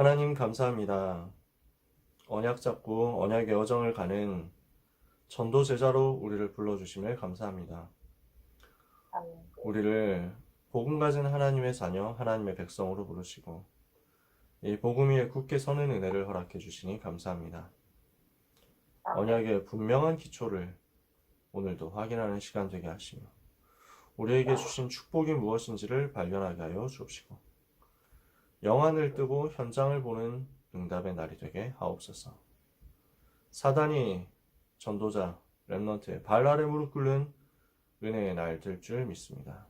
하나님 감사합니다. 언약 잡고 언약의 여정을 가는 전도 제자로 우리를 불러주심을 감사합니다. 아멘. 우리를 복음 가진 하나님의 자녀, 하나님의 백성으로 부르시고 이 복음 위에 굳게 서는 은혜를 허락해 주시니 감사합니다. 언약의 분명한 기초를 오늘도 확인하는 시간 되게 하시며 우리에게 주신 축복이 무엇인지를 발견하게 하여 주옵시고 영안을 뜨고 현장을 보는 응답의 날이 되게 하옵소서. 사단이 전도자, 렘넌트의 발 아래 무릎 꿇는 은혜의 날 될 줄 믿습니다.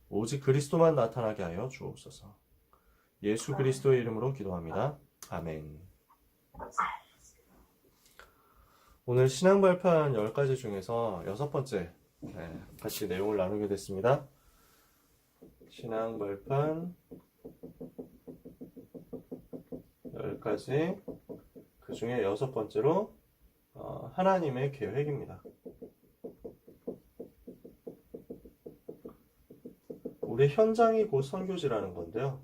오직 그리스도만 나타나게 하여 주옵소서. 예수 그리스도의 이름으로 기도합니다. 아멘. 오늘 신앙 발판 10가지 중에서 6번째 같이 내용을 나누게 됐습니다. 신앙 발판 10가지, 그 중에 6번째로 하나님의 계획입니다. 우리 현장이 곧 선교지라는 건데요.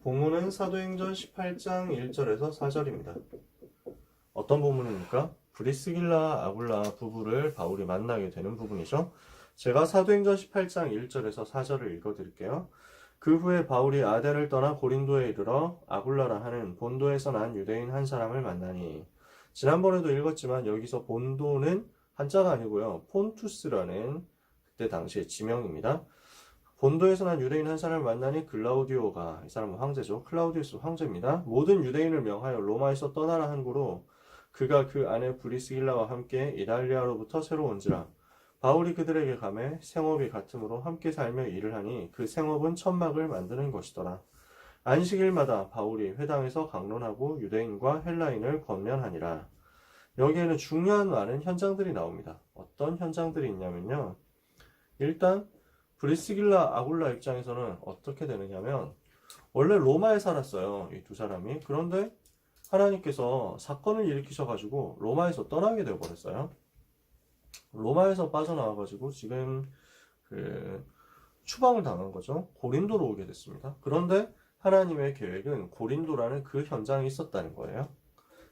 본문은 사도행전 18장 1절에서 4절입니다. 어떤 본문입니까? 브리스길라 아굴라 부부를 바울이 만나게 되는 부분이죠. 제가 사도행전 18장 1절에서 4절을 읽어드릴게요. 그 후에 바울이 아델을 떠나 고린도에 이르러 아굴라라 하는 본도에서 난 유대인 한 사람을 만나니, 지난번에도 읽었지만 여기서 본도는 한자가 아니고요, 폰투스라는 그때 당시의 지명입니다. 본도에서 난 유대인 한 사람을 만나니 글라우디오가, 이 사람은 황제죠, 클라우디우스 황제입니다. 모든 유대인을 명하여 로마에서 떠나라 한 고로 그가 그 아내 브리스길라와 함께 이달리아로부터 새로 온지라. 바울이 그들에게 가매 생업이 같으므로 함께 살며 일을 하니 그 생업은 천막을 만드는 것이더라. 안식일마다 바울이 회당에서 강론하고 유대인과 헬라인을 권면하니라. 여기에는 중요한 많은 현장들이 나옵니다. 어떤 현장들이 있냐면요, 일단 브리스길라 아굴라 입장에서는 어떻게 되느냐면, 원래 로마에 살았어요, 이 두 사람이. 그런데 하나님께서 사건을 일으키셔가지고 로마에서 떠나게 되어버렸어요. 로마에서 빠져나와가지고 지금 추방을 당한 거죠. 고린도로 오게 됐습니다. 그런데 하나님의 계획은 고린도라는 그 현장에 있었다는 거예요.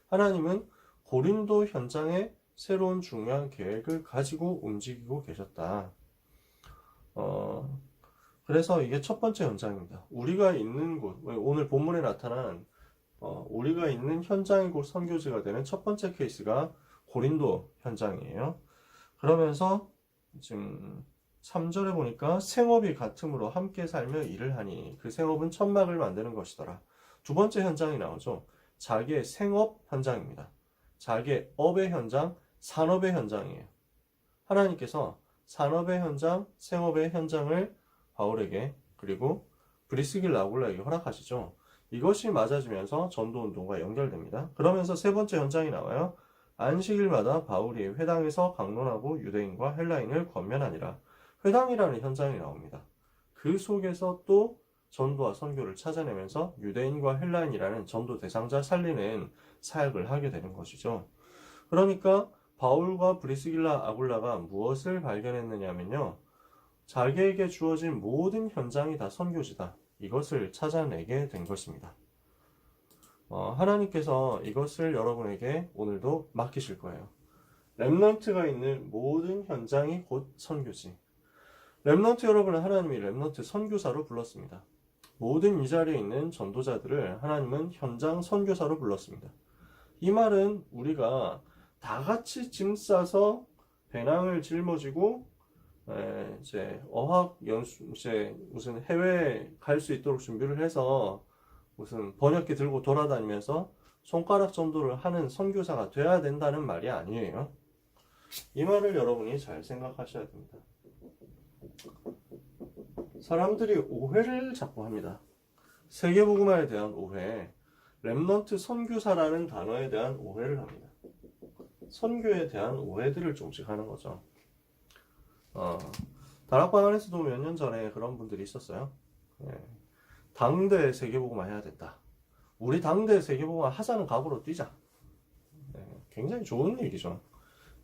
하나님은 고린도 현장에 새로운 중요한 계획을 가지고 움직이고 계셨다. 그래서 이게 첫 번째 현장입니다. 우리가 있는 곳, 오늘 본문에 나타난 우리가 있는 현장이 곧 선교지가 되는 첫 번째 케이스가 고린도 현장이에요. 그러면서 지금 3절에 보니까 생업이 같으므로 함께 살며 일을 하니 그 생업은 천막을 만드는 것이더라. 두 번째 현장이 나오죠. 자기의 생업 현장입니다. 자기의 업의 현장, 산업의 현장이에요. 하나님께서 산업의 현장, 생업의 현장을 바울에게 그리고 브리스길라 아굴라에게 허락하시죠. 이것이 맞아지면서 전도운동과 연결됩니다. 그러면서 세 번째 현장이 나와요. 안식일마다 바울이 회당에서 강론하고 유대인과 헬라인을 권면하니라. 회당이라는 현장이 나옵니다. 그 속에서 또 전도와 선교를 찾아내면서 유대인과 헬라인이라는 전도 대상자 살리는 사역을 하게 되는 것이죠. 그러니까 바울과 브리스길라 아굴라가 무엇을 발견했느냐면요, 자기에게 주어진 모든 현장이 다 선교지다, 이것을 찾아내게 된 것입니다. 하나님께서 이것을 여러분에게 오늘도 맡기실 거예요. 렘넌트가 있는 모든 현장이 곧 선교지. 렘넌트 여러분은 하나님이 렘넌트 선교사로 불렀습니다. 모든 이 자리에 있는 전도자들을 하나님은 현장 선교사로 불렀습니다. 이 말은 우리가 다 같이 짐 싸서 배낭을 짊어지고 이제 어학 연수, 이제 무슨 해외에 갈 수 있도록 준비를 해서 무슨 번역기 들고 돌아다니면서 손가락 전도를 하는 선교사가 돼야 된다는 말이 아니에요. 이 말을 여러분이 잘 생각하셔야 됩니다. 사람들이 오해를 자꾸 합니다. 세계복음화에 대한 오해, 렘넌트 선교사라는 단어에 대한 오해를 합니다. 선교에 대한 오해들을 조금씩 하는 거죠. 다락방 안에서도 몇 년 전에 그런 분들이 있었어요. 당대 세계복음화 해야 된다. 우리 당대 세계복음화 하자는 각오로 뛰자. 굉장히 좋은 얘기죠.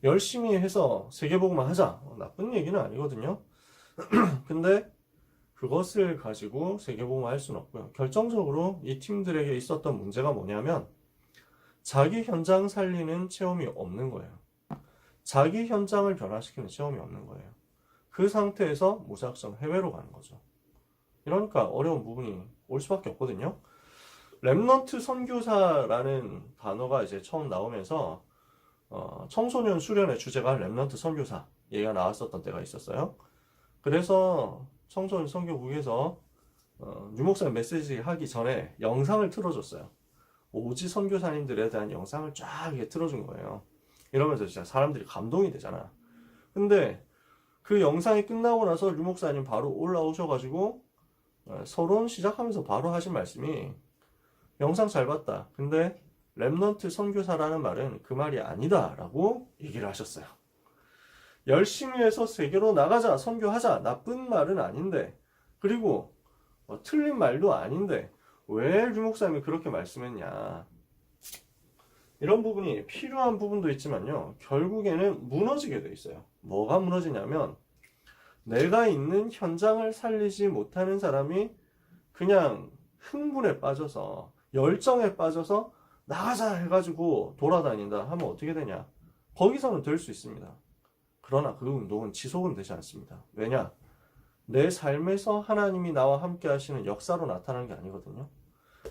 열심히 해서 세계복음화 하자. 나쁜 얘기는 아니거든요. 근데 그것을 가지고 세계복음화 할 수는 없고요. 결정적으로 이 팀들에게 있었던 문제가 뭐냐면 자기 현장 살리는 체험이 없는 거예요. 자기 현장을 변화시키는 체험이 없는 거예요. 그 상태에서 무작정 해외로 가는 거죠. 이러니까 어려운 부분이 올 수밖에 없거든요. 렘넌트 선교사라는 단어가 이제 처음 나오면서 청소년 수련의 주제가 렘넌트 선교사 얘기가 나왔었던 때가 있었어요. 그래서 청소년 선교국에서 유목사님 메시지 하기 전에 영상을 틀어줬어요. 오지 선교사님들에 대한 영상을 쫙 이렇게 틀어준 거예요. 이러면서 진짜 사람들이 감동이 되잖아. 근데 그 영상이 끝나고 나서 유목사님 바로 올라오셔가지고 서론 시작하면서 바로 하신 말씀이 영상 잘 봤다. 근데 렘넌트 선교사라는 말은 그 말이 아니다 라고 얘기를 하셨어요. 열심히 해서 세계로 나가자, 선교하자, 나쁜 말은 아닌데, 그리고 틀린 말도 아닌데 왜 유목사님이 그렇게 말씀했냐. 이런 부분이 필요한 부분도 있지만요, 결국에는 무너지게 돼 있어요. 뭐가 무너지냐면 내가 있는 현장을 살리지 못하는 사람이 그냥 흥분에 빠져서 열정에 빠져서 나가자 해가지고 돌아다닌다 하면 어떻게 되냐. 거기서는 될 수 있습니다. 그러나 그 운동은 지속은 되지 않습니다. 왜냐? 내 삶에서 하나님이 나와 함께 하시는 역사로 나타나는 게 아니거든요.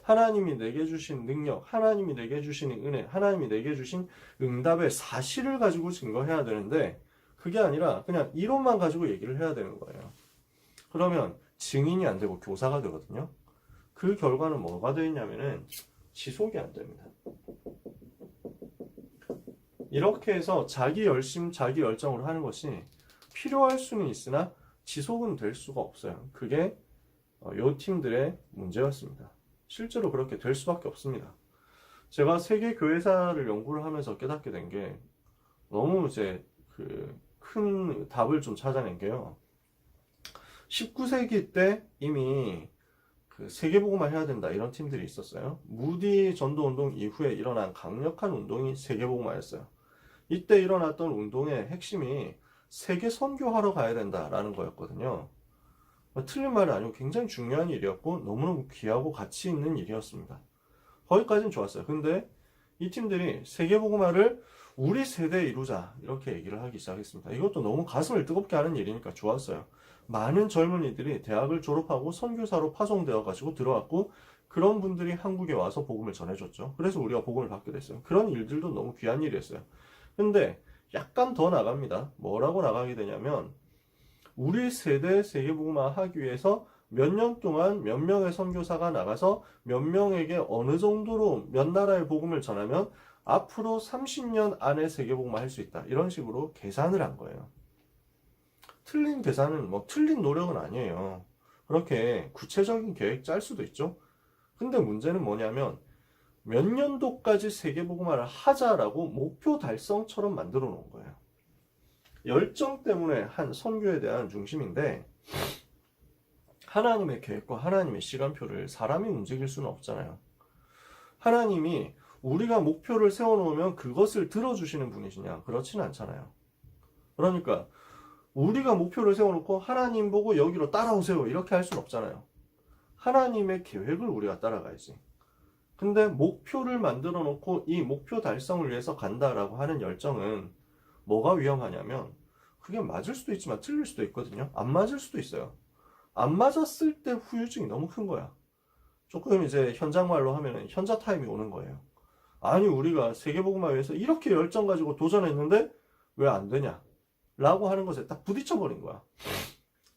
하나님이 내게 주신 능력, 하나님이 내게 주신 은혜, 하나님이 내게 주신 응답의 사실을 가지고 증거해야 되는데 그게 아니라 그냥 이론만 가지고 얘기를 해야 되는 거예요. 그러면 증인이 안 되고 교사가 되거든요. 그 결과는 뭐가 되냐면은 지속이 안 됩니다. 이렇게 해서 자기 열심, 자기 열정으로 하는 것이 필요할 수는 있으나 지속은 될 수가 없어요. 그게 요 팀들의 문제였습니다. 실제로 그렇게 될 수밖에 없습니다. 제가 세계 교회사를 연구를 하면서 깨닫게 된 게 너무 이제 큰 답을 좀 찾아낸 게요. 19세기 때 이미 세계복음화 해야 된다 이런 팀들이 있었어요. 무디 전도운동 이후에 일어난 강력한 운동이 세계복음화였어요. 이때 일어났던 운동의 핵심이 세계 선교하러 가야 된다라는 거였거든요. 틀린 말이 아니고 굉장히 중요한 일이었고 너무너무 귀하고 가치 있는 일이었습니다. 거기까지는 좋았어요. 근데 이 팀들이 세계복음화를 우리 세대에 이루자 이렇게 얘기를 하기 시작했습니다. 이것도 너무 가슴을 뜨겁게 하는 일이니까 좋았어요. 많은 젊은이들이 대학을 졸업하고 선교사로 파송되어 가지고 들어왔고 그런 분들이 한국에 와서 복음을 전해줬죠. 그래서 우리가 복음을 받게 됐어요. 그런 일들도 너무 귀한 일이었어요. 근데 약간 더 나갑니다. 뭐라고 나가게 되냐면 우리 세대 세계복음화 하기 위해서 몇 년 동안 몇 명의 선교사가 나가서 몇 명에게 어느 정도로 몇 나라의 복음을 전하면 앞으로 30년 안에 세계복음화 할 수 있다. 이런 식으로 계산을 한 거예요. 틀린 계산은 틀린 노력은 아니에요. 그렇게 구체적인 계획 짤 수도 있죠. 근데 문제는 뭐냐면 몇 년도까지 세계복음화를 하자라고 목표 달성처럼 만들어 놓은 거예요. 열정 때문에 한 선교에 대한 중심인데 하나님의 계획과 하나님의 시간표를 사람이 움직일 수는 없잖아요. 하나님이 우리가 목표를 세워놓으면 그것을 들어주시는 분이시냐? 그렇지는 않잖아요. 그러니까 우리가 목표를 세워놓고 하나님 보고 여기로 따라오세요 이렇게 할 수는 없잖아요. 하나님의 계획을 우리가 따라가야지. 근데 목표를 만들어 놓고 이 목표 달성을 위해서 간다라고 하는 열정은 뭐가 위험하냐면 그게 맞을 수도 있지만 틀릴 수도 있거든요. 안 맞을 수도 있어요. 안 맞았을 때 후유증이 너무 큰 거야. 조금 이제 현장말로 하면은 현자 타임이 오는 거예요. 아니 우리가 세계복음화 위해서 이렇게 열정 가지고 도전했는데 왜 안 되냐? 라고 하는 것에 딱 부딪혀버린 거야.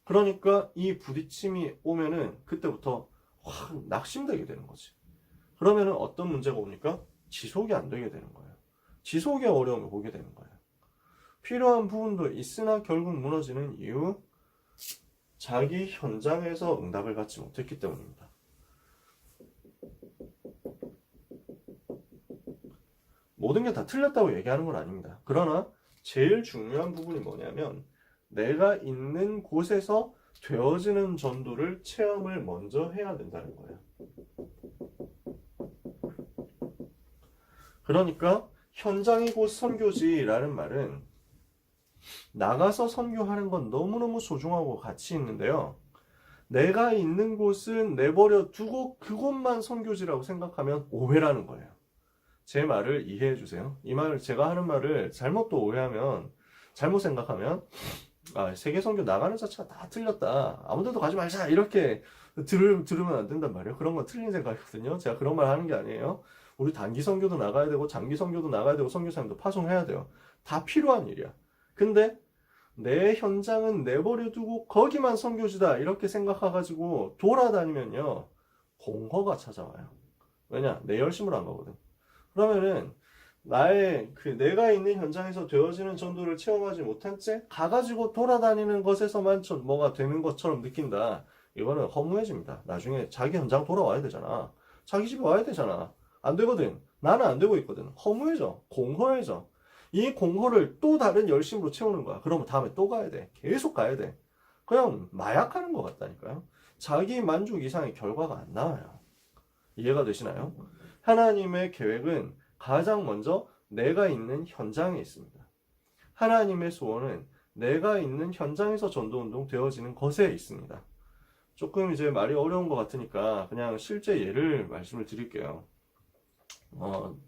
그러니까 이 부딪힘이 오면은 그때부터 확 낙심되게 되는 거지. 그러면은 어떤 문제가 오니까 지속이 안 되게 되는 거예요. 지속의 어려움을 보게 되는 거예요. 필요한 부분도 있으나 결국 무너지는 이유, 자기 현장에서 응답을 받지 못했기 때문입니다. 모든 게 다 틀렸다고 얘기하는 건 아닙니다. 그러나 제일 중요한 부분이 뭐냐면 내가 있는 곳에서 되어지는 전도를 체험을 먼저 해야 된다는 거예요. 그러니까 현장이 곧 선교지라는 말은 나가서 선교하는 건 너무너무 소중하고 가치 있는데요. 내가 있는 곳은 내버려 두고 그곳만 선교지라고 생각하면 오해라는 거예요. 제 말을 이해해 주세요. 이 말을 제가 하는 말을 잘못 또 오해하면 잘못 생각하면 세계 선교 나가는 자체가 다 틀렸다. 아무 데도 가지 말자. 이렇게 들으면 안 된단 말이에요. 그런 건 틀린 생각이거든요. 제가 그런 말 하는 게 아니에요. 우리 단기 선교도 나가야 되고 장기 선교도 나가야 되고 선교사님도 파송해야 돼요. 다 필요한 일이야. 근데 내 현장은 내버려 두고 거기만 선교지다 이렇게 생각해가지고 돌아다니면요 공허가 찾아와요. 왜냐? 내 열심으로 안 가거든. 그러면은 나의 내가 있는 현장에서 되어지는 전도를 체험하지 못한 채 가가지고 돌아다니는 것에서만 뭐가 되는 것처럼 느낀다. 이거는 허무해집니다. 나중에 자기 현장 돌아와야 되잖아. 자기 집에 와야 되잖아. 안 되거든. 나는 안 되고 있거든. 허무해져. 공허해져. 이 공허를 또 다른 열심으로 채우는 거야. 그러면 다음에 또 가야 돼. 계속 가야 돼. 그냥 마약하는 것 같다니까요. 자기 만족 이상의 결과가 안 나와요. 이해가 되시나요? 하나님의 계획은 가장 먼저 내가 있는 현장에 있습니다. 하나님의 소원은 내가 있는 현장에서 전도운동 되어지는 것에 있습니다. 조금 이제 말이 어려운 것 같으니까 그냥 실제 예를 말씀을 드릴게요.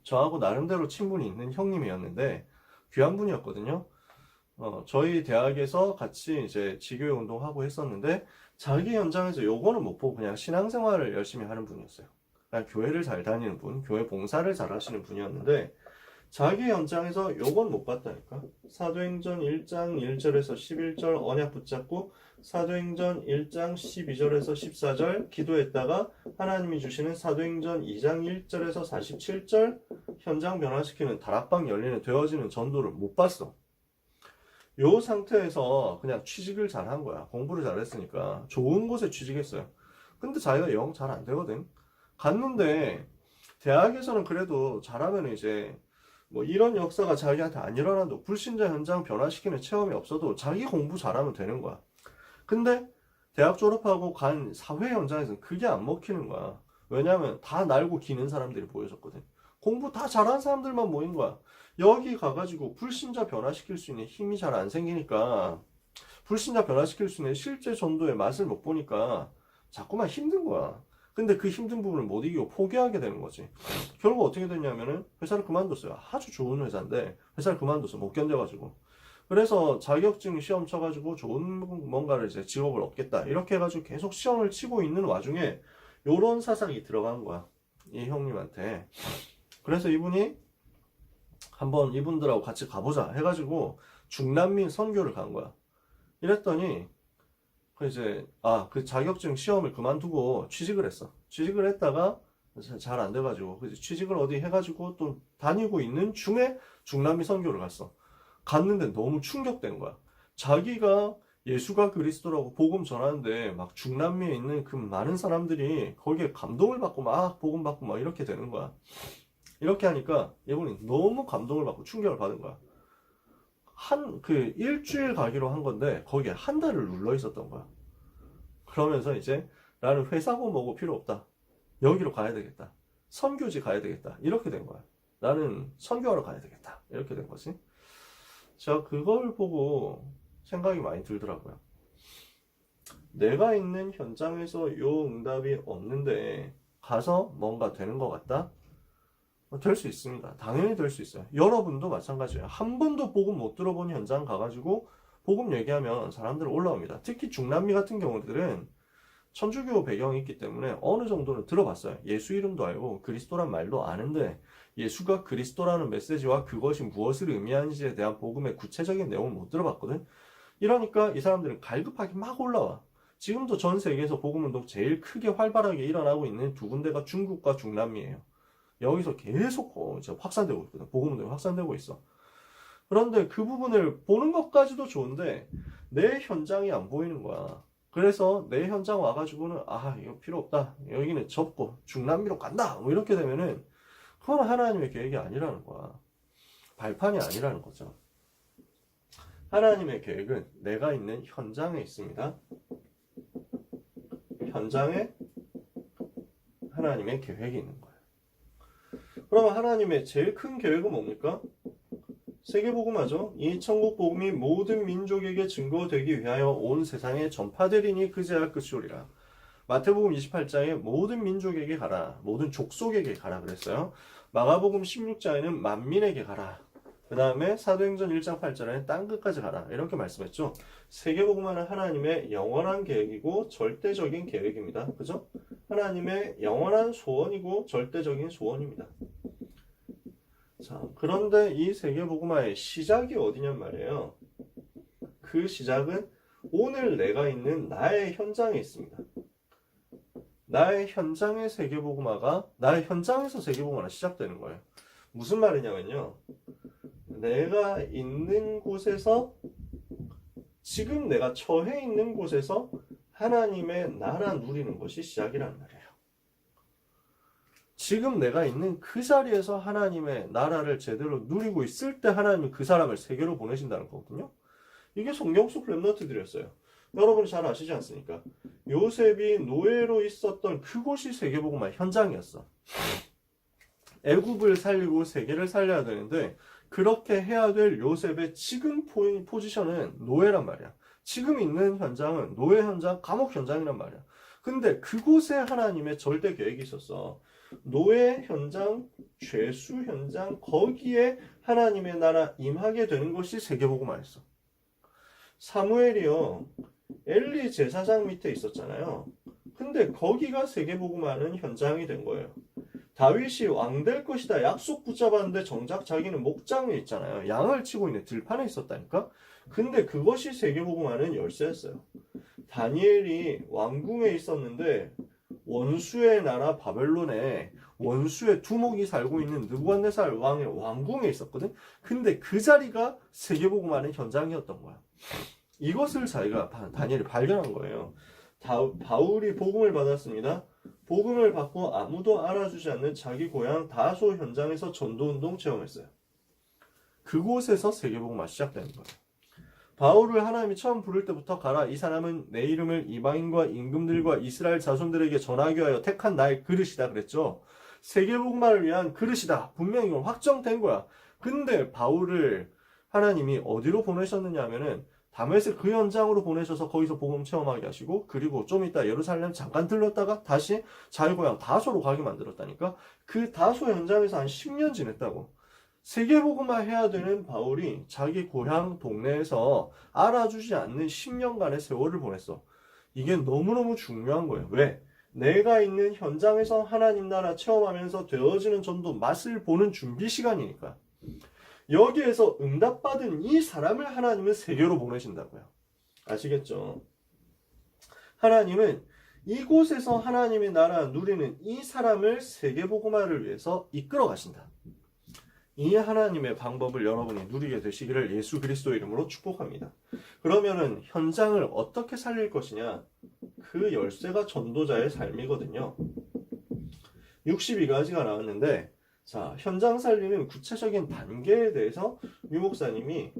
저하고 나름대로 친분이 있는 형님이었는데 귀한 분이었거든요. 저희 대학에서 같이 이제 지교회 운동하고 했었는데 자기 현장에서 요거는 못 보고 그냥 신앙생활을 열심히 하는 분이었어요. 그냥 교회를 잘 다니는 분, 교회 봉사를 잘 하시는 분이었는데 자기 현장에서 요건 못 봤다니까. 사도행전 1장 1절에서 11절 언약 붙잡고 사도행전 1장 12절에서 14절 기도했다가 하나님이 주시는 사도행전 2장 1절에서 47절 현장 변화시키는 다락방 열리는 되어지는 전도를 못 봤어. 요 상태에서 그냥 취직을 잘한 거야. 공부를 잘했으니까 좋은 곳에 취직했어요. 근데 자기가 영 잘 안 되거든. 갔는데 대학에서는 그래도 잘하면 이제 뭐 이런 역사가 자기한테 안 일어나도 불신자 현장 변화시키는 체험이 없어도 자기 공부 잘하면 되는 거야. 근데 대학 졸업하고 간 사회 현장에서는 그게 안 먹히는 거야. 왜냐면 다 날고 기는 사람들이 모여졌거든. 공부 다 잘하는 사람들만 모인 거야. 여기 가가지고 불신자 변화시킬 수 있는 힘이 잘 안 생기니까 불신자 변화시킬 수 있는 실제 전도의 맛을 못 보니까 자꾸만 힘든 거야. 근데 그 힘든 부분을 못 이기고 포기하게 되는 거지. 결국 어떻게 됐냐면은 회사를 그만뒀어요. 아주 좋은 회사인데 회사를 그만뒀어. 못 견뎌가지고. 그래서 자격증 시험 쳐가지고 좋은 뭔가를 이제 직업을 얻겠다. 이렇게 해가지고 계속 시험을 치고 있는 와중에 요런 사상이 들어간 거야. 이 형님한테. 그래서 이분이 한번 이분들하고 같이 가보자 해가지고 중남미 선교를 간 거야. 이랬더니 그 자격증 시험을 그만두고 취직을 했어. 취직을 했다가 잘 안 돼가지고 취직을 어디 해가지고 또 다니고 있는 중에 중남미 선교를 갔어. 갔는데 너무 충격된 거야. 자기가 예수가 그리스도라고 복음 전하는데 막 중남미에 있는 그 많은 사람들이 거기에 감동을 받고 막 복음 받고 막 이렇게 되는 거야. 이렇게 하니까 이분이 너무 감동을 받고 충격을 받은 거야. 일주일 가기로 한 건데 거기에 한 달을 눌러 있었던 거야. 그러면서 이제 나는 회사고 뭐고 필요 없다. 여기로 가야 되겠다. 선교지 가야 되겠다. 이렇게 된 거야. 나는 선교하러 가야 되겠다. 이렇게 된 거지. 제가 그걸 보고 생각이 많이 들더라고요. 내가 있는 현장에서 요 응답이 없는데 가서 뭔가 되는 것 같다? 될 수 있습니다. 당연히 될 수 있어요. 여러분도 마찬가지예요. 한 번도 복음 못 들어본 현장 가가지고 복음 얘기하면 사람들 올라옵니다. 특히 중남미 같은 경우들은 천주교 배경이 있기 때문에 어느 정도는 들어봤어요. 예수 이름도 알고 그리스도란 말도 아는데 예수가 그리스도라는 메시지와 그것이 무엇을 의미하는지에 대한 복음의 구체적인 내용을 못 들어봤거든. 이러니까 이 사람들은 갈급하게 막 올라와. 지금도 전 세계에서 복음운동 제일 크게 활발하게 일어나고 있는 두 군데가 중국과 중남미예요. 여기서 계속 확산되고 있거든. 복음운동이 확산되고 있어. 그런데 그 부분을 보는 것까지도 좋은데 내 현장이 안 보이는 거야. 그래서 내 현장 와가지고는 이거 필요 없다. 여기는 접고 중남미로 간다. 뭐 이렇게 되면은 그건 하나님의 계획이 아니라는 거야. 발판이 아니라는 거죠. 하나님의 계획은 내가 있는 현장에 있습니다. 현장에 하나님의 계획이 있는 거예요. 그러면 하나님의 제일 큰 계획은 뭡니까? 세계복음화죠. 이 천국 복음이 모든 민족에게 증거되기 위하여 온 세상에 전파되리니 그제야 끝이 오리라. 마태복음 28장에 모든 민족에게 가라, 모든 족속에게 가라 그랬어요. 마가복음 16장에는 만민에게 가라. 그 다음에 사도행전 1장 8절에는 땅끝까지 가라 이렇게 말씀했죠. 세계복음화는 하나님의 영원한 계획이고 절대적인 계획입니다. 그죠? 하나님의 영원한 소원이고 절대적인 소원입니다. 자, 그런데 이 세계복음화의 시작이 어디냔 말이에요. 그 시작은 오늘 내가 있는 나의 현장에 있습니다. 나의 현장의 세계복음화가 나의 현장에서 세계복음화가 시작되는 거예요. 무슨 말이냐면요. 내가 있는 곳에서 지금 내가 처해 있는 곳에서 하나님의 나라 누리는 것이 시작이라는 말이에요. 지금 내가 있는 그 자리에서 하나님의 나라를 제대로 누리고 있을 때 하나님은 그 사람을 세계로 보내신다는 거거든요. 이게 성경 속 렘넌트들이었어요. 여러분이 잘 아시지 않습니까? 요셉이 노예로 있었던 그곳이 세계복음화 현장이었어. 애굽을 살리고 세계를 살려야 되는데 그렇게 해야 될 요셉의 지금 포지션은 노예란 말이야. 지금 있는 현장은 노예 현장, 감옥 현장이란 말이야. 근데 그곳에 하나님의 절대 계획이 있었어. 노예 현장, 죄수 현장, 거기에 하나님의 나라 임하게 되는 것이 세계복음화였어. 사무엘이요, 엘리 제사장 밑에 있었잖아요. 근데 거기가 세계복음화는 현장이 된 거예요. 다윗이 왕 될 것이다 약속 붙잡았는데 정작 자기는 목장에 있잖아요. 양을 치고 있는 들판에 있었다니까. 근데 그것이 세계복음화는 열쇠였어요. 다니엘이 왕궁에 있었는데 원수의 나라 바벨론에 원수의 두목이 살고 있는 느부갓네살 왕의 왕궁에 있었거든. 근데 그 자리가 세계복음화는 현장이었던 거야. 이것을 자기가 다니엘이 발견한 거예요. 바울이 복음을 받았습니다. 복음을 받고 아무도 알아주지 않는 자기 고향 다소 현장에서 전도운동 체험했어요. 그곳에서 세계복음화 시작되는 거예요. 바울을 하나님이 처음 부를 때부터 가라. 이 사람은 내 이름을 이방인과 임금들과 이스라엘 자손들에게 전하기 위하여 택한 나의 그릇이다 그랬죠. 세계복음화를 위한 그릇이다. 분명히 이건 확정된 거야. 근데 바울을 하나님이 어디로 보내셨느냐 하면은 다메섹 그 현장으로 보내셔서 거기서 복음 체험하게 하시고 그리고 좀 이따 예루살렘 잠깐 들렀다가 다시 자기 고향 다소로 가게 만들었다니까. 그 다소 현장에서 한 10년 지냈다고. 세계복음화 해야 되는 바울이 자기 고향 동네에서 알아주지 않는 10년간의 세월을 보냈어. 이게 너무너무 중요한 거예요. 왜? 내가 있는 현장에서 하나님 나라 체험하면서 되어지는 전도 맛을 보는 준비 시간이니까. 여기에서 응답받은 이 사람을 하나님은 세계로 보내신다고요. 아시겠죠? 하나님은 이곳에서 하나님의 나라 누리는 이 사람을 세계복음화를 위해서 이끌어 가신다. 이 하나님의 방법을 여러분이 누리게 되시기를 예수 그리스도 이름으로 축복합니다. 그러면은 현장을 어떻게 살릴 것이냐? 그 열쇠가 전도자의 삶이거든요. 62가지가 나왔는데 자, 현장 살리는 구체적인 단계에 대해서 유 목사님이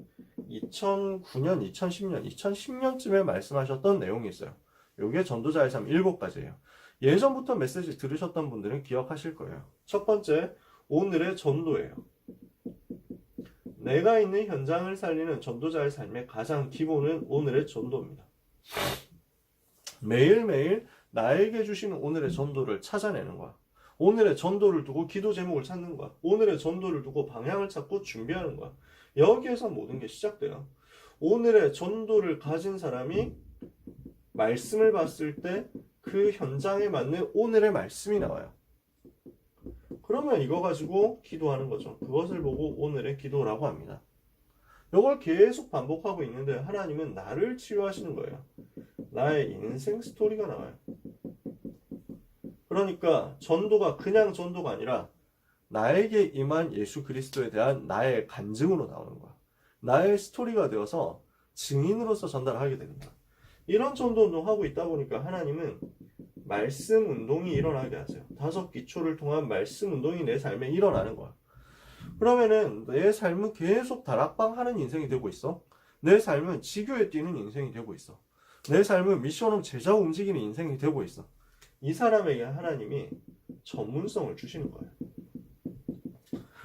2009년, 2010년, 2010년쯤에 말씀하셨던 내용이 있어요. 이게 전도자의 삶 7가지예요. 예전부터 메시지 들으셨던 분들은 기억하실 거예요. 첫 번째, 오늘의 전도예요. 내가 있는 현장을 살리는 전도자의 삶의 가장 기본은 오늘의 전도입니다. 매일매일 나에게 주신 오늘의 전도를 찾아내는 거야. 오늘의 전도를 두고 기도 제목을 찾는 거야. 오늘의 전도를 두고 방향을 찾고 준비하는 거야. 여기에서 모든 게 시작돼요. 오늘의 전도를 가진 사람이 말씀을 봤을 때 그 현장에 맞는 오늘의 말씀이 나와요. 그러면 이거 가지고 기도하는 거죠. 그것을 보고 오늘의 기도라고 합니다. 이걸 계속 반복하고 있는데 하나님은 나를 치유하시는 거예요. 나의 인생 스토리가 나와요. 그러니까 전도가 그냥 전도가 아니라 나에게 임한 예수 그리스도에 대한 나의 간증으로 나오는 거야. 나의 스토리가 되어서 증인으로서 전달하게 됩니다. 이런 전도 운동하고 있다 보니까 하나님은 말씀 운동이 일어나게 하세요. 5기초를 통한 말씀 운동이 내 삶에 일어나는 거야. 그러면은 내 삶은 계속 다락방 하는 인생이 되고 있어. 내 삶은 지교에 뛰는 인생이 되고 있어. 내 삶은 미션홈 제자 움직이는 인생이 되고 있어. 이 사람에게 하나님이 전문성을 주시는 거예요.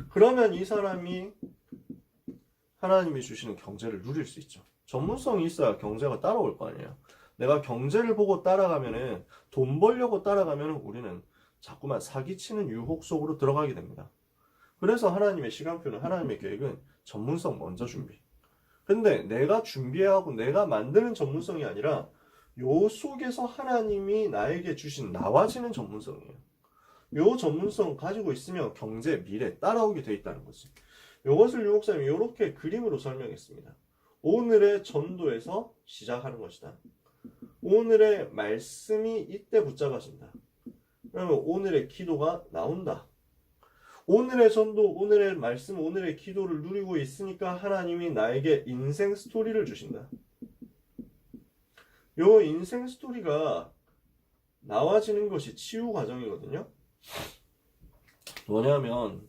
그러면 이 사람이 하나님이 주시는 경제를 누릴 수 있죠. 전문성이 있어야 경제가 따라올 거 아니에요. 내가 경제를 보고 따라가면은, 돈 벌려고 따라가면은 우리는 자꾸만 사기치는 유혹 속으로 들어가게 됩니다. 그래서 하나님의 시간표는, 하나님의 계획은 전문성 먼저 준비. 근데 내가 준비하고 내가 만드는 전문성이 아니라 요 속에서 하나님이 나에게 주신 나와지는 전문성이에요. 요 전문성 가지고 있으면 경제, 미래 따라오게 돼 있다는 거지. 요것을 유 목사님이 이렇게 그림으로 설명했습니다. 오늘의 전도에서 시작하는 것이다. 오늘의 말씀이 이때 붙잡아진다. 그러면 오늘의 기도가 나온다. 오늘의 전도, 오늘의 말씀, 오늘의 기도를 누리고 있으니까 하나님이 나에게 인생 스토리를 주신다. 요 인생 스토리가 나와지는 것이 치유 과정이거든요. 뭐냐면,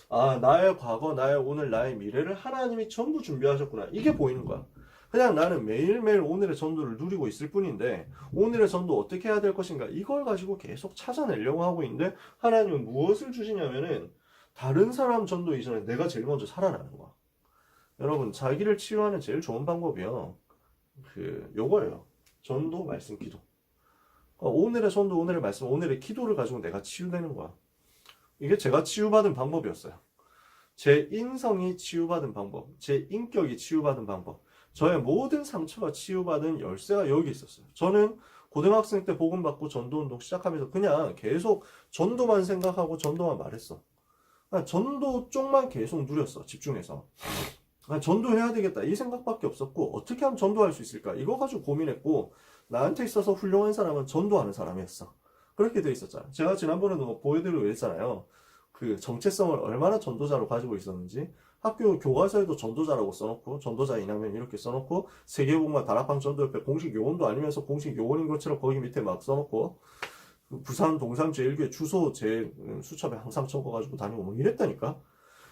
아, 나의 과거, 나의 오늘, 나의 미래를 하나님이 전부 준비하셨구나. 이게 보이는 거야. 그냥 나는 매일매일 오늘의 전도를 누리고 있을 뿐인데, 오늘의 전도 어떻게 해야 될 것인가, 이걸 가지고 계속 찾아내려고 하고 있는데, 하나님은 무엇을 주시냐면은, 다른 사람 전도 이전에 내가 제일 먼저 살아나는 거야. 여러분, 자기를 치유하는 제일 좋은 방법이요. 요거예요. 전도, 말씀, 기도. 오늘의 전도, 오늘의 말씀, 오늘의 기도를 가지고 내가 치유되는 거야. 이게 제가 치유받은 방법이었어요. 제 인성이 치유받은 방법, 제 인격이 치유받은 방법, 저의 모든 상처가 치유받은 열쇠가 여기 있었어요. 저는 고등학생 때 복음받고 전도운동 시작하면서 그냥 계속 전도만 생각하고 전도만 말했어. 전도 쪽만 계속 누렸어, 집중해서. 전도해야 되겠다, 이 생각밖에 없었고, 어떻게 하면 전도할 수 있을까, 이거 가지고 고민했고, 나한테 있어서 훌륭한 사람은 전도하는 사람이었어. 그렇게 돼 있었잖아. 제가 지난번에도 보여드리고 했잖아요. 그 정체성을 얼마나 전도자로 가지고 있었는지. 학교 교과서에도 전도자라고 써놓고, 전도자 이남면 이렇게 써놓고, 세계복음화 다락방 전도협회 공식 요원도 아니면서 공식 요원인 것처럼 거기 밑에 막 써놓고, 부산 동산제일교회 주소 제 수첩에 항상 적어가지고 다니고 뭐 이랬다니까.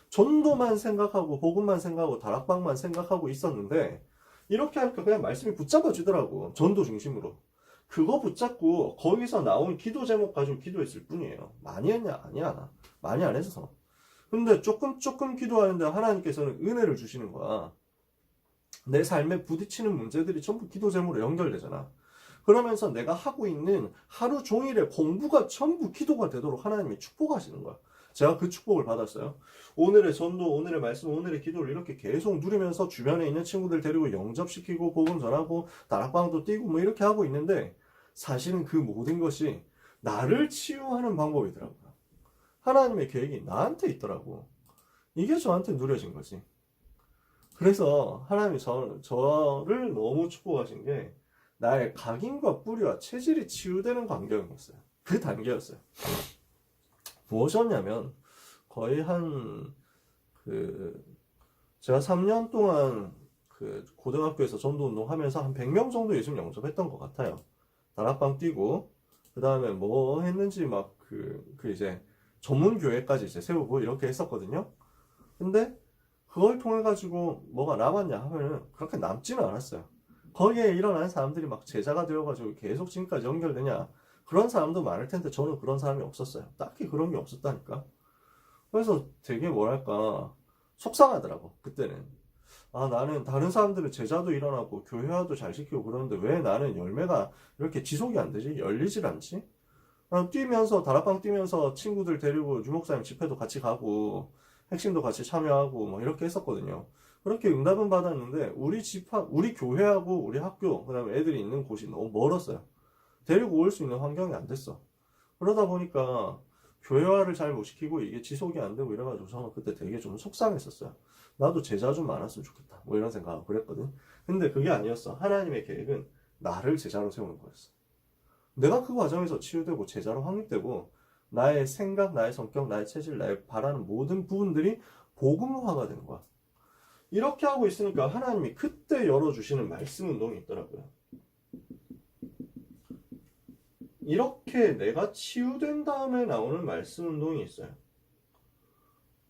전도만 생각하고 복음만 생각하고 다락방만 생각하고 있었는데, 이렇게 하니까 그냥 말씀이 붙잡아지더라고. 전도 중심으로. 그거 붙잡고 거기서 나온 기도 제목 가지고 기도했을 뿐이에요. 많이 했냐? 아니야. 많이 안 했어. 근데 조금 기도하는데 하나님께서는 은혜를 주시는 거야. 내 삶에 부딪히는 문제들이 전부 기도 제목으로 연결되잖아. 그러면서 내가 하고 있는 하루 종일의 공부가 전부 기도가 되도록 하나님이 축복하시는 거야. 제가 그 축복을 받았어요. 오늘의 전도, 오늘의 말씀, 오늘의 기도를 이렇게 계속 누리면서 주변에 있는 친구들 데리고 영접시키고 복음 전하고 다락방도 뛰고 뭐 이렇게 하고 있는데, 사실은 그 모든 것이 나를 치유하는 방법이더라고요. 하나님의 계획이 나한테 있더라고. 이게 저한테 누려진 거지. 그래서 하나님이 저를 너무 축복하신 게, 나의 각인과 뿌리와 체질이 치유되는 광경이었어요. 그 단계였어요. 무엇이었냐면, 거의 제가 3년 동안 고등학교에서 전도운동 하면서 한 100명 정도 예수님 영접했던 것 같아요. 다락방 뛰고, 그 다음에 뭐 했는지 이제 전문교회까지 이제 세우고 이렇게 했었거든요. 근데 그걸 통해가지고 뭐가 남았냐 하면은 그렇게 남지는 않았어요. 거기에 일어난 사람들이 막 제자가 되어가지고 계속 지금까지 연결되냐? 그런 사람도 많을 텐데 저는 그런 사람이 없었어요. 딱히 그런 게 없었다니까. 그래서 되게 뭐랄까 속상하더라고 그때는. 아, 나는 다른 사람들은 제자도 일어나고 교회화도 잘 시키고 그러는데 왜 나는 열매가 이렇게 지속이 안 되지? 열리질 않지? 뛰면서 다락방 뛰면서 친구들 데리고 유목사님 집회도 같이 가고 핵심도 같이 참여하고 뭐 이렇게 했었거든요. 그렇게 응답은 받았는데 우리 교회하고 우리 학교 그다음에 애들이 있는 곳이 너무 멀었어요. 데리고 올 수 있는 환경이 안 됐어. 그러다 보니까 교회화를 잘 못 시키고 이게 지속이 안 되고 이래가지고 저는 그때 되게 좀 속상했었어요. 나도 제자 좀 많았으면 좋겠다. 뭐 이런 생각하고 그랬거든. 근데 그게 아니었어. 하나님의 계획은 나를 제자로 세우는 거였어. 내가 그 과정에서 치유되고 제자로 확립되고 나의 생각, 나의 성격, 나의 체질, 나의 바라는 모든 부분들이 복음화가 되는 거야. 이렇게 하고 있으니까 하나님이 그때 열어주시는 말씀 운동이 있더라고요. 이렇게 내가 치유된 다음에 나오는 말씀 운동이 있어요.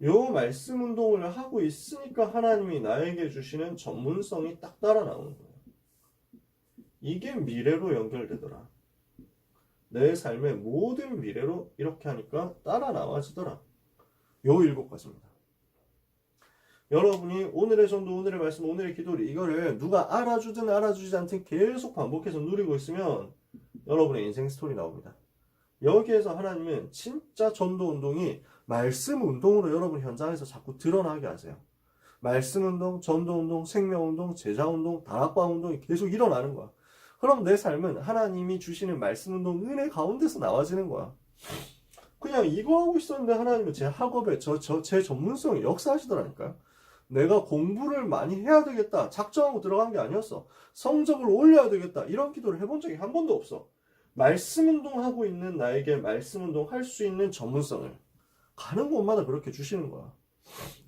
요 말씀 운동을 하고 있으니까 하나님이 나에게 주시는 전문성이 딱 따라 나오는 거예요. 이게 미래로 연결되더라. 내 삶의 모든 미래로 이렇게 하니까 따라 나와지더라. 요 7가지입니다. 여러분이 오늘의 전도, 오늘의 말씀, 오늘의 기도를 이거를 누가 알아주든 알아주지 않든 계속 반복해서 누리고 있으면 여러분의 인생 스토리 나옵니다. 여기에서 하나님은 진짜 전도 운동이 말씀 운동으로 여러분 현장에서 자꾸 드러나게 하세요. 말씀 운동, 전도 운동, 생명 운동, 제자 운동, 다락방 운동이 계속 일어나는 거야. 그럼 내 삶은 하나님이 주시는 말씀 운동 은혜 가운데서 나와지는 거야. 그냥 이거 하고 있었는데 하나님은 제 학업에 제 전문성에 역사하시더라니까요. 내가 공부를 많이 해야 되겠다 작정하고 들어간 게 아니었어. 성적을 올려야 되겠다 이런 기도를 해본 적이 한 번도 없어. 말씀 운동하고 있는 나에게 말씀 운동 할 수 있는 전문성을 가는 곳마다 그렇게 주시는 거야.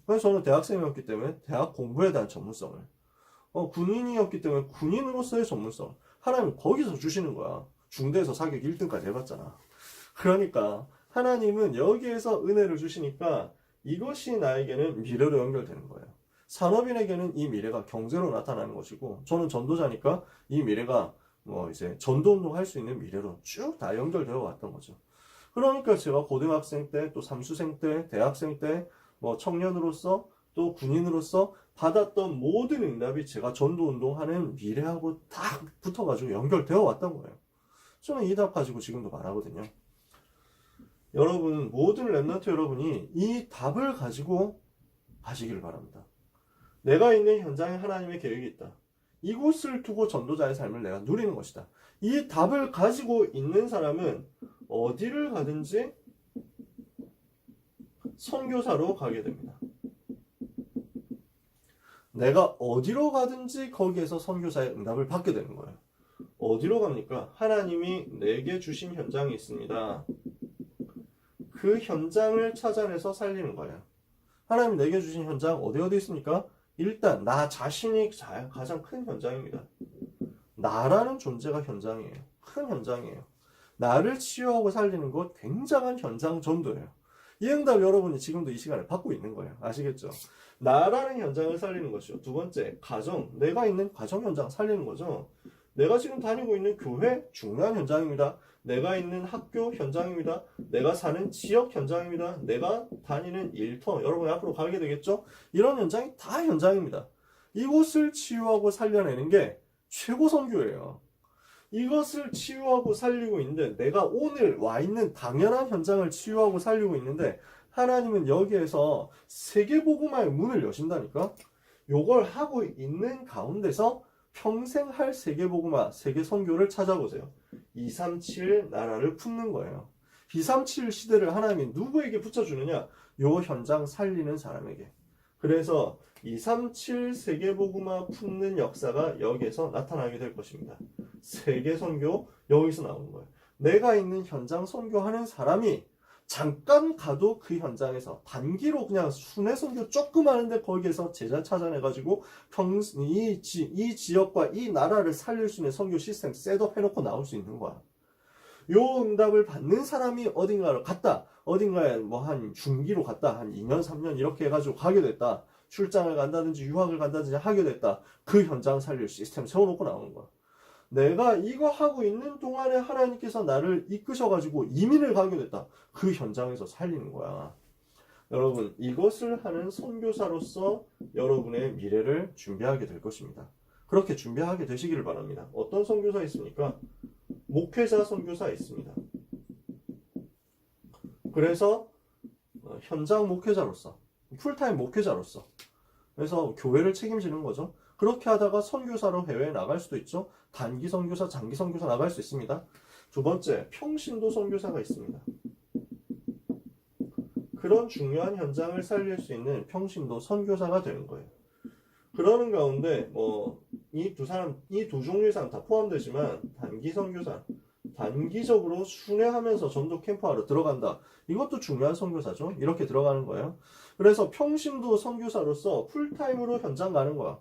그래서 저는 대학생이었기 때문에 대학 공부에 대한 전문성을, 군인이었기 때문에 군인으로서의 전문성, 하나님은 거기서 주시는 거야. 중대에서 사격 1등까지 해봤잖아. 그러니까 하나님은 여기에서 은혜를 주시니까 이것이 나에게는 미래로 연결되는 거예요. 산업인에게는 이 미래가 경제로 나타나는 것이고, 저는 전도자니까 이 미래가 이제 전도운동 할 수 있는 미래로 쭉 다 연결되어 왔던 거죠. 그러니까 제가 고등학생 때, 또 삼수생 때, 대학생 때, 청년으로서 또 군인으로서 받았던 모든 응답이 제가 전도운동하는 미래하고 딱 붙어가지고 연결되어 왔던 거예요. 저는 이 답 가지고 지금도 말하거든요. 여러분, 모든 랩런트 여러분이 이 답을 가지고 가시기를 바랍니다. 내가 있는 현장에 하나님의 계획이 있다. 이곳을 두고 전도자의 삶을 내가 누리는 것이다. 이 답을 가지고 있는 사람은 어디를 가든지 선교사로 가게 됩니다. 내가 어디로 가든지 거기에서 선교사의 응답을 받게 되는 거예요. 어디로 갑니까? 하나님이 내게 주신 현장이 있습니다. 그 현장을 찾아내서 살리는 거예요. 하나님이 내게 주신 현장 어디 있습니까? 일단 나 자신이 가장 큰 현장입니다. 나라는 존재가 현장이에요. 큰 현장이에요. 나를 치유하고 살리는 것 굉장한 현장 전도예요. 이 응답 여러분이 지금도 이 시간에 받고 있는 거예요. 아시겠죠? 나라는 현장을 살리는 것이요. 두 번째, 가정. 내가 있는 가정 현장 살리는 거죠. 내가 지금 다니고 있는 교회 중요한 현장입니다. 내가 있는 학교 현장입니다. 내가 사는 지역 현장입니다. 내가 다니는 일터, 여러분이 앞으로 가게 되겠죠? 이런 현장이 다 현장입니다. 이곳을 치유하고 살려내는 게 최고 선교예요. 이것을 치유하고 살리고 있는데, 내가 오늘 와 있는 당연한 현장을 치유하고 살리고 있는데, 하나님은 여기에서 세계복음화의 문을 여신다니까? 요걸 하고 있는 가운데서 평생 할 세계복음화, 세계선교를 찾아보세요. 237 나라를 품는 거예요. 237 시대를 하나님이 누구에게 붙여주느냐? 요 현장 살리는 사람에게. 그래서 237 세계복음화 품는 역사가 여기에서 나타나게 될 것입니다. 세계선교 여기서 나오는 거예요. 내가 있는 현장 선교하는 사람이 잠깐 가도 그 현장에서 단기로 그냥 순회 선교 조금 하는데 거기에서 제자 찾아내가지고 이 지역과 이 나라를 살릴 수 있는 선교 시스템 셋업 해놓고 나올 수 있는 거야. 요 응답을 받는 사람이 어딘가를 갔다. 어딘가에 한 중기로 갔다. 한 2년, 3년 이렇게 해가지고 가게 됐다. 출장을 간다든지 유학을 간다든지 하게 됐다. 그 현장 살릴 시스템 세워놓고 나오는 거야. 내가 이거 하고 있는 동안에 하나님께서 나를 이끄셔가지고 이민을 가게 됐다. 그 현장에서 살리는 거야. 여러분, 이것을 하는 선교사로서 여러분의 미래를 준비하게 될 것입니다. 그렇게 준비하게 되시기를 바랍니다. 어떤 선교사 있습니까? 목회자 선교사 있습니다. 그래서 현장 목회자로서, 풀타임 목회자로서, 그래서 교회를 책임지는 거죠. 그렇게 하다가 선교사로 해외에 나갈 수도 있죠. 단기 선교사, 장기 선교사 나갈 수 있습니다. 두 번째, 평신도 선교사가 있습니다. 그런 중요한 현장을 살릴 수 있는 평신도 선교사가 되는 거예요. 그러는 가운데 이 두 종류의 사람 다 포함되지만 단기 선교사, 단기적으로 순회하면서 전도 캠프하러 들어간다. 이것도 중요한 선교사죠. 이렇게 들어가는 거예요. 그래서 평신도 선교사로서 풀타임으로 현장 가는 거야.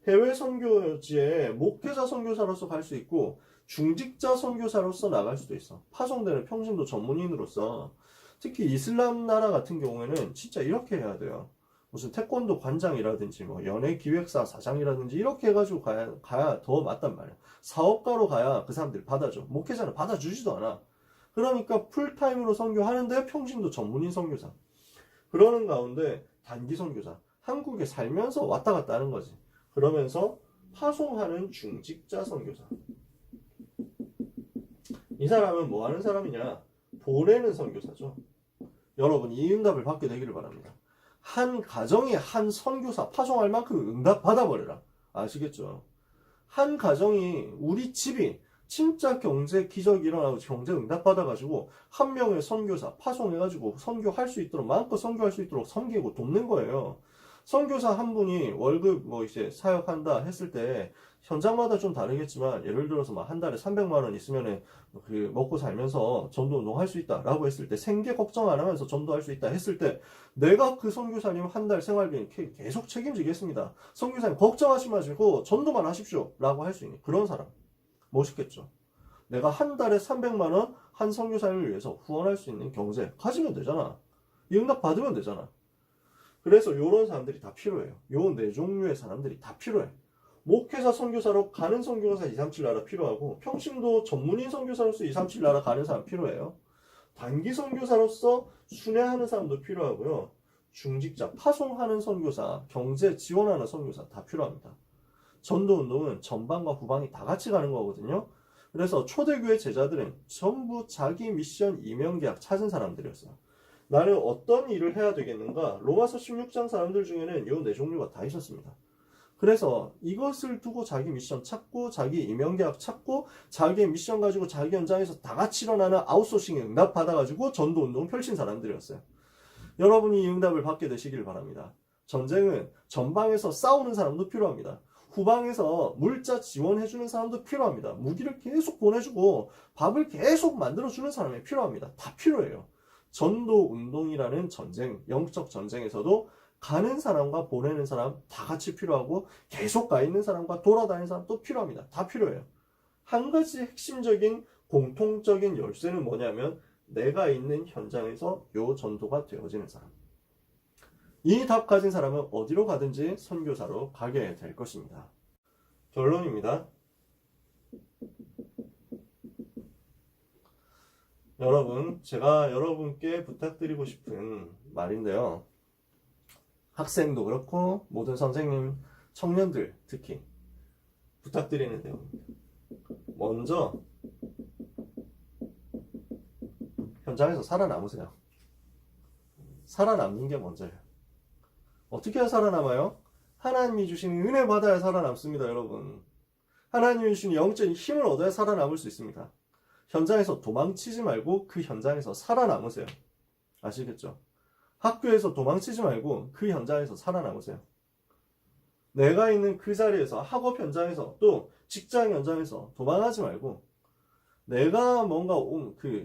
해외 선교지에 목회자 선교사로서 갈 수 있고 중직자 선교사로서 나갈 수도 있어. 파송되는 평신도 전문인으로서. 특히 이슬람 나라 같은 경우에는 진짜 이렇게 해야 돼요. 무슨 태권도 관장이라든지 연예 기획사 사장이라든지 이렇게 해가지고 가야 더 맞단 말이야. 사업가로 가야 그 사람들이 받아줘. 목회자는 받아주지도 않아. 그러니까 풀타임으로 선교하는데 평신도 전문인 선교사. 그러는 가운데 단기 선교사. 한국에 살면서 왔다 갔다 하는 거지. 그러면서 파송하는 중직자 선교사. 이 사람은 뭐 하는 사람이냐? 보내는 선교사죠. 여러분 이 응답을 받게 되기를 바랍니다. 한 가정에 한 선교사 파송할 만큼 응답 받아버려라. 아시겠죠? 한 가정이 우리 집이 진짜 경제 기적이 일어나고 경제 응답 받아가지고 한 명의 선교사 파송해가지고 선교할 수 있도록 마음껏 선교할 수 있도록 섬기고 돕는 거예요. 선교사 한 분이 월급 뭐 이제 사역한다 했을 때 현장마다 좀 다르겠지만 예를 들어서 막 한 달에 300만 원 있으면은 그 먹고 살면서 전도 운동할 수 있다라고 했을 때 생계 걱정 안 하면서 전도할 수 있다 했을 때 내가 그 선교사님 한 달 생활비 계속 책임지겠습니다. 선교사님 걱정하지 마시고 전도만 하십시오 라고 할 수 있는 그런 사람 멋있겠죠. 내가 한 달에 300만 원 한 선교사님을 위해서 후원할 수 있는 경제 가지면 되잖아. 이 응답 받으면 되잖아. 그래서 이런 사람들이 다 필요해요. 요 네 종류의 사람들이 다 필요해. 목회자 선교사로 가는 선교사 237 나라 필요하고 평신도 전문인 선교사로서 237 나라 가는 사람 필요해요. 단기 선교사로서 순회하는 사람도 필요하고요. 중직자 파송하는 선교사, 경제 지원하는 선교사 다 필요합니다. 전도 운동은 전방과 후방이 다 같이 가는 거거든요. 그래서 초대교회 제자들은 전부 자기 미션 이명계약 찾은 사람들이었어요. 나는 어떤 일을 해야 되겠는가? 로마서 16장 사람들 중에는 이 네 종류가 다 있었습니다. 그래서 이것을 두고 자기 미션 찾고 자기 임용계약 찾고 자기의 미션 가지고 자기 현장에서 다 같이 일어나는 아웃소싱에 응답 받아가지고 전도운동을 펼친 사람들이었어요. 여러분이 이 응답을 받게 되시길 바랍니다. 전쟁은 전방에서 싸우는 사람도 필요합니다. 후방에서 물자 지원해주는 사람도 필요합니다. 무기를 계속 보내주고 밥을 계속 만들어주는 사람이 필요합니다. 다 필요해요. 전도운동이라는 전쟁, 영적 전쟁에서도 가는 사람과 보내는 사람 다 같이 필요하고 계속 가 있는 사람과 돌아다니는 사람 또 필요합니다. 다 필요해요. 한 가지 핵심적인 공통적인 열쇠는 뭐냐면 내가 있는 현장에서 요 전도가 되어지는 사람. 이 답 가진 사람은 어디로 가든지 선교사로 가게 될 것입니다. 결론입니다. 여러분, 제가 여러분께 부탁드리고 싶은 말인데요. 학생도 그렇고 모든 선생님, 청년들 특히 부탁드리는 내용입니다. 먼저 현장에서 살아남으세요. 살아남는 게 먼저예요. 어떻게 해야 살아남아요? 하나님이 주시는 은혜 받아야 살아남습니다, 여러분. 하나님이 주시는 영적인 힘을 얻어야 살아남을 수 있습니다. 현장에서 도망치지 말고 그 현장에서 살아남으세요. 아시겠죠? 학교에서 도망치지 말고 그 현장에서 살아남으세요. 내가 있는 그 자리에서 학업 현장에서 또 직장 현장에서 도망하지 말고 내가 뭔가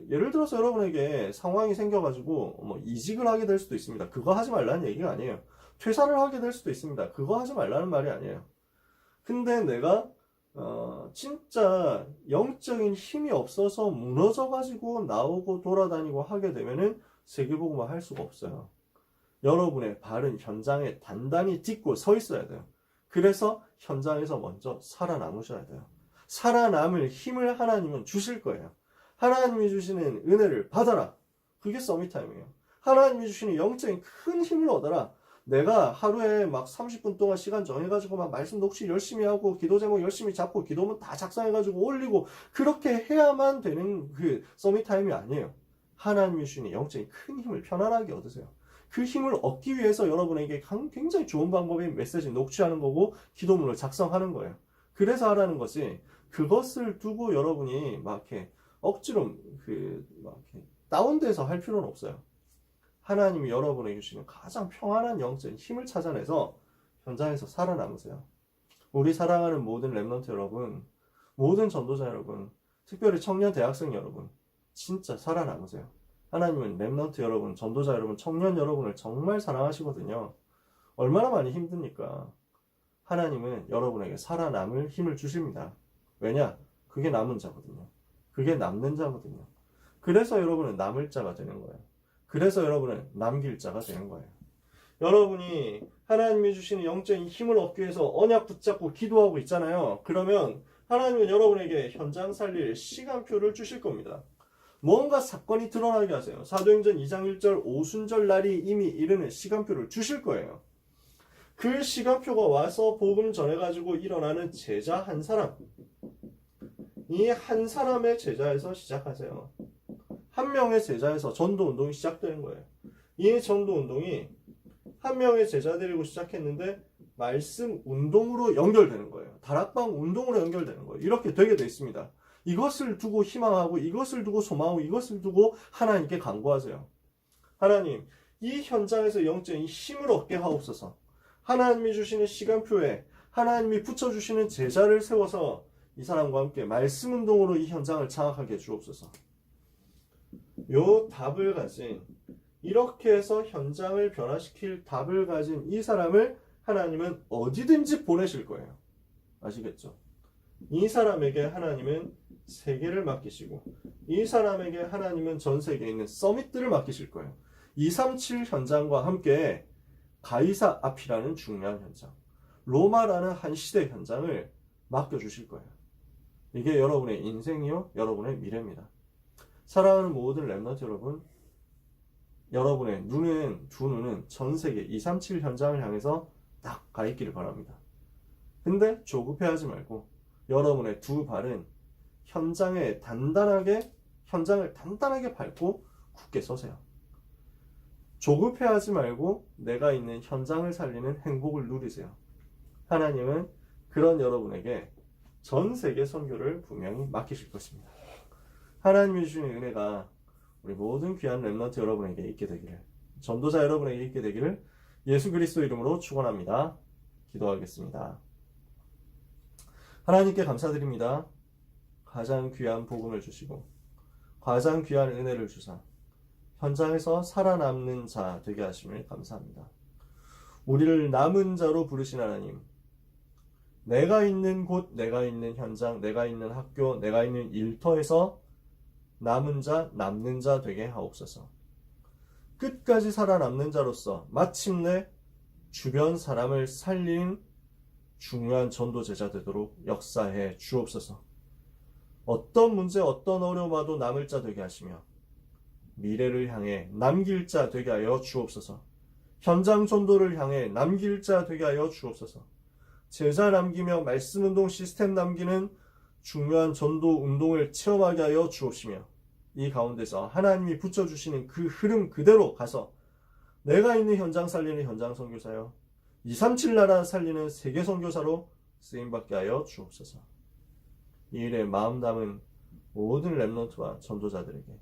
예를 들어서 여러분에게 상황이 생겨가지고 뭐 이직을 하게 될 수도 있습니다. 그거 하지 말라는 얘기가 아니에요. 퇴사를 하게 될 수도 있습니다. 그거 하지 말라는 말이 아니에요. 근데 내가 진짜 영적인 힘이 없어서 무너져가지고 나오고 돌아다니고 하게 되면은 세계복음화 할 수가 없어요. 여러분의 발은 현장에 단단히 딛고 서 있어야 돼요. 그래서 현장에서 먼저 살아남으셔야 돼요. 살아남을 힘을 하나님은 주실 거예요. 하나님이 주시는 은혜를 받아라. 그게 서밋타임이에요. 하나님이 주시는 영적인 큰 힘을 얻어라. 내가 하루에 막 30분 동안 시간 정해가지고 막 말씀 녹취 열심히 하고 기도 제목 열심히 잡고 기도문 다 작성해가지고 올리고 그렇게 해야만 되는 그 서밋타임이 아니에요. 하나님이 주시는 영적인 큰 힘을 편안하게 얻으세요. 그 힘을 얻기 위해서 여러분에게 굉장히 좋은 방법이 메시지 녹취하는 거고 기도문을 작성하는 거예요. 그래서 하라는 것이 그것을 두고 여러분이 막 이렇게 억지로 막 이렇게 다운돼서 할 필요는 없어요. 하나님이 여러분에게 주시는 가장 평안한 영적인 힘을 찾아내서 현장에서 살아남으세요. 우리 사랑하는 모든 렘넌트 여러분, 모든 전도자 여러분, 특별히 청년 대학생 여러분, 진짜 살아남으세요. 하나님은 렘넌트 여러분, 전도자 여러분, 청년 여러분을 정말 사랑하시거든요. 얼마나 많이 힘듭니까? 하나님은 여러분에게 살아남을 힘을 주십니다. 왜냐? 그게 남은 자거든요. 그게 남는 자거든요. 그래서 여러분은 남을 자가 되는 거예요. 그래서 여러분은 남길 자가 되는 거예요. 여러분이 하나님이 주시는 영적인 힘을 얻기 위해서 언약 붙잡고 기도하고 있잖아요. 그러면 하나님은 여러분에게 현장 살릴 시간표를 주실 겁니다. 뭔가 사건이 드러나게 하세요. 사도행전 2장 1절 오순절 날이 이미 이르는 시간표를 주실 거예요. 그 시간표가 와서 복음 전해가지고 일어나는 제자 한 사람, 이 한 사람의 제자에서 시작하세요. 한 명의 제자에서 전도 운동이 시작되는 거예요. 이 전도 운동이 한 명의 제자 데리고 시작했는데 말씀 운동으로 연결되는 거예요. 다락방 운동으로 연결되는 거예요. 이렇게 되게 돼 있습니다. 이것을 두고 희망하고 이것을 두고 소망하고 이것을 두고 하나님께 간구하세요. 하나님, 이 현장에서 영적인 힘을 얻게 하옵소서. 하나님이 주시는 시간표에 하나님이 붙여주시는 제자를 세워서 이 사람과 함께 말씀 운동으로 이 현장을 장악하게 해주옵소서. 요 답을 가진, 이렇게 해서 현장을 변화시킬 답을 가진 이 사람을 하나님은 어디든지 보내실 거예요. 아시겠죠? 이 사람에게 하나님은 세계를 맡기시고 이 사람에게 하나님은 전 세계에 있는 서밋들을 맡기실 거예요. 237 현장과 함께 가이사 앞이라는 중요한 현장, 로마라는 한 시대 현장을 맡겨주실 거예요. 이게 여러분의 인생이요, 여러분의 미래입니다. 사랑하는 모든 렘넌트 여러분, 여러분의 눈은, 두 눈은 전 세계 237 현장을 향해서 딱 가 있기를 바랍니다. 근데 조급해하지 말고 여러분의 두 발은 현장을 단단하게 밟고 굳게 서세요. 조급해하지 말고 내가 있는 현장을 살리는 행복을 누리세요. 하나님은 그런 여러분에게 전 세계 선교를 분명히 맡기실 것입니다. 하나님이 주시는 은혜가 우리 모든 귀한 렘넌트 여러분에게 있게 되기를, 전도자 여러분에게 있게 되기를 예수 그리스도 이름으로 축원합니다. 기도하겠습니다. 하나님께 감사드립니다. 가장 귀한 복음을 주시고 가장 귀한 은혜를 주사 현장에서 살아남는 자 되게 하심을 감사합니다. 우리를 남은 자로 부르신 하나님, 내가 있는 곳, 내가 있는 현장, 내가 있는 학교, 내가 있는 일터에서 남은 자, 남는 자 되게 하옵소서. 끝까지 살아남는 자로서 마침내 주변 사람을 살리는 중요한 전도 제자 되도록 역사해 주옵소서. 어떤 문제, 어떤 어려움 와도 남을 자 되게 하시며 미래를 향해 남길 자 되게 하여 주옵소서. 현장 전도를 향해 남길 자 되게 하여 주옵소서. 제자 남기며 말씀 운동 시스템 남기는 중요한 전도 운동을 체험하게 하여 주옵시며 이 가운데서 하나님이 붙여주시는 그 흐름 그대로 가서 내가 있는 현장 살리는 현장 선교사요, 237 나라 살리는 세계 선교사로 쓰임받게 하여 주옵소서. 이 일에 마음 담은 모든 렘넌트와 전도자들에게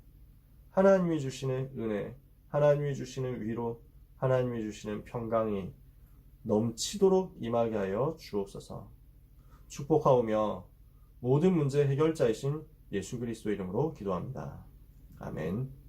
하나님이 주시는 은혜, 하나님이 주시는 위로, 하나님이 주시는 평강이 넘치도록 임하게 하여 주옵소서. 축복하오며 모든 문제 해결자이신 예수 그리스도 이름으로 기도합니다. 아멘.